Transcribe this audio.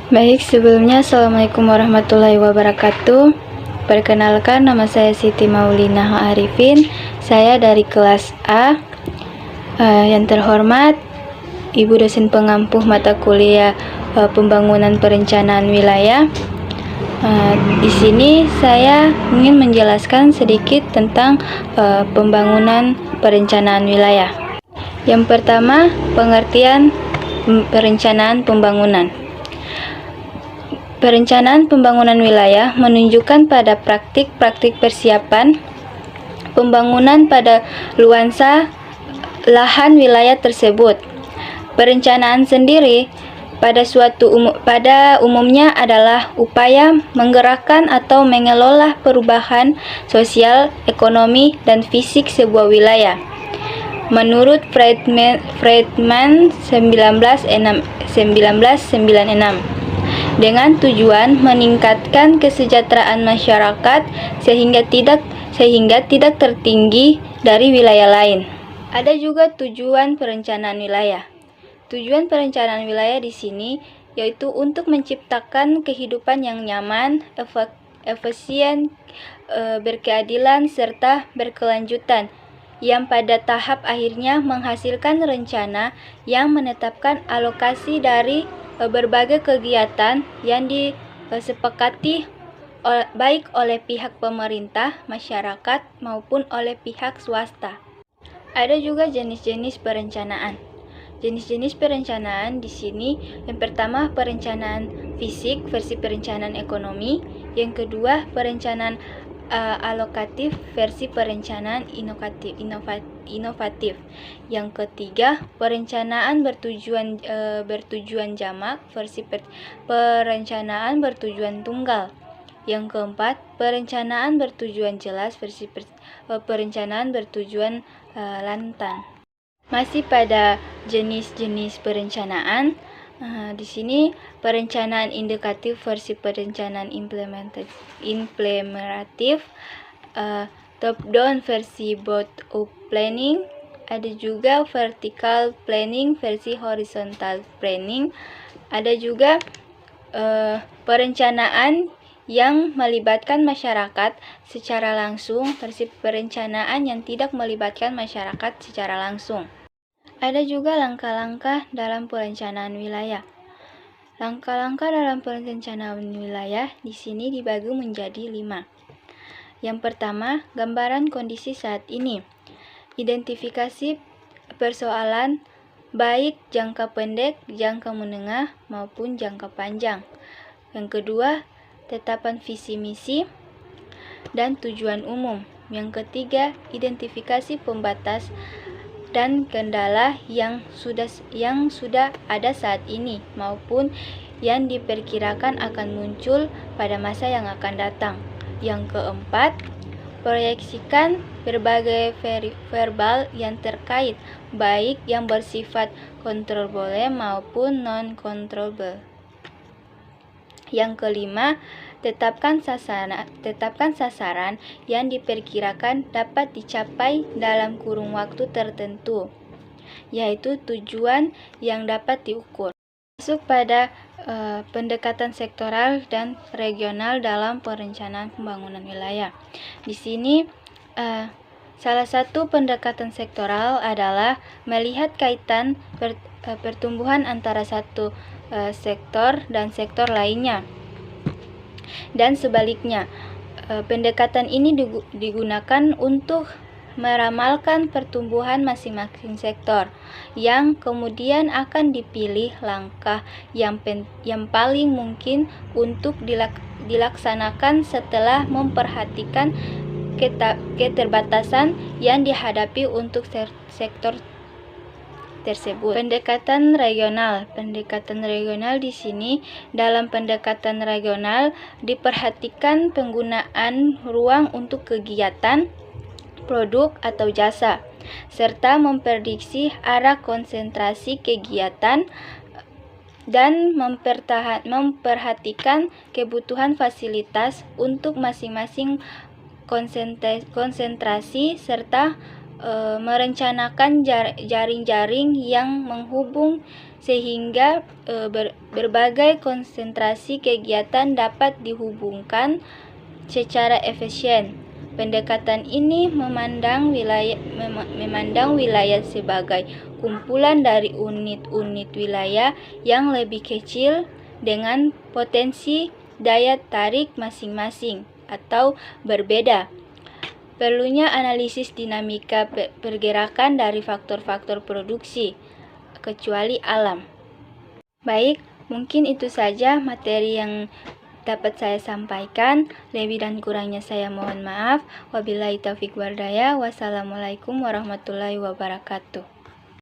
Baik, sebelumnya Assalamualaikum warahmatullahi wabarakatuh. Perkenalkan, nama saya Siti Maulina Arifin. Saya dari kelas A. Yang terhormat, Ibu dosen pengampu mata kuliah Pembangunan Perencanaan Wilayah. Di sini saya ingin menjelaskan sedikit tentang pembangunan perencanaan wilayah. Yang pertama, pengertian perencanaan pembangunan. Perencanaan pembangunan wilayah menunjukkan pada praktik-praktik persiapan pembangunan pada luasan lahan wilayah tersebut. Perencanaan sendiri pada umumnya adalah upaya menggerakkan atau mengelola perubahan sosial, ekonomi, dan fisik sebuah wilayah. Menurut Friedman 1996 dengan tujuan meningkatkan kesejahteraan masyarakat sehingga tidak tertinggi dari wilayah lain. Ada juga tujuan perencanaan wilayah. Tujuan perencanaan wilayah di sini yaitu untuk menciptakan kehidupan yang nyaman, efisien, berkeadilan serta berkelanjutan, yang pada tahap akhirnya menghasilkan rencana yang menetapkan alokasi dari berbagai kegiatan yang disepakati baik oleh pihak pemerintah, masyarakat, maupun oleh pihak swasta. Ada juga jenis-jenis perencanaan. Jenis-jenis perencanaan di sini, yang pertama perencanaan fisik versi perencanaan ekonomi, yang kedua perencanaan alokatif versi perencanaan inovatif. Yang ketiga, perencanaan bertujuan jamak versi perencanaan bertujuan tunggal. Yang keempat, perencanaan bertujuan jelas versi perencanaan bertujuan lantan. Masih pada jenis-jenis perencanaan, di sini perencanaan indikatif versi perencanaan implementatif, top down versi bottom-up planning, ada juga vertical planning versi horizontal planning, ada juga perencanaan yang melibatkan masyarakat secara langsung versi perencanaan yang tidak melibatkan masyarakat secara langsung. Ada juga langkah-langkah dalam perencanaan wilayah. Langkah-langkah dalam perencanaan wilayah di sini dibagi menjadi 5. Yang pertama, gambaran kondisi saat ini. Identifikasi persoalan baik jangka pendek, jangka menengah, maupun jangka panjang. Yang kedua, tetapan visi misi dan tujuan umum. Yang ketiga, identifikasi pembatas dan kendala yang sudah ada saat ini maupun yang diperkirakan akan muncul pada masa yang akan datang. Yang keempat, proyeksikan berbagai variabel yang terkait, baik yang bersifat controllable maupun non-controllable. Yang kelima, tetapkan sasaran yang diperkirakan dapat dicapai dalam kurun waktu tertentu, yaitu tujuan yang dapat diukur. Masuk pada pendekatan sektoral dan regional dalam perencanaan pembangunan wilayah. Di sini salah satu pendekatan sektoral adalah melihat kaitan pertumbuhan antara satu sektor dan sektor lainnya. Dan sebaliknya, pendekatan ini digunakan untuk meramalkan pertumbuhan masing-masing sektor, yang kemudian akan dipilih langkah yang paling mungkin untuk dilaksanakan setelah memperhatikan keterbatasan yang dihadapi untuk sektor tersebut. Pendekatan regional di sini, dalam pendekatan regional diperhatikan penggunaan ruang untuk kegiatan, produk atau jasa, serta memprediksi arah konsentrasi kegiatan dan memperhatikan kebutuhan fasilitas untuk masing-masing konsentrasi serta merencanakan jaring-jaring yang menghubung sehingga berbagai konsentrasi kegiatan dapat dihubungkan secara efisien. Pendekatan ini memandang wilayah sebagai kumpulan dari unit-unit wilayah yang lebih kecil dengan potensi daya tarik masing-masing atau berbeda. Perlunya analisis dinamika pergerakan dari faktor-faktor produksi, kecuali alam. Baik, mungkin itu saja materi yang dapat saya sampaikan. Lebih dan kurangnya saya mohon maaf. Wabillahi taufiq wal hidayah. Wassalamualaikum warahmatullahi wabarakatuh.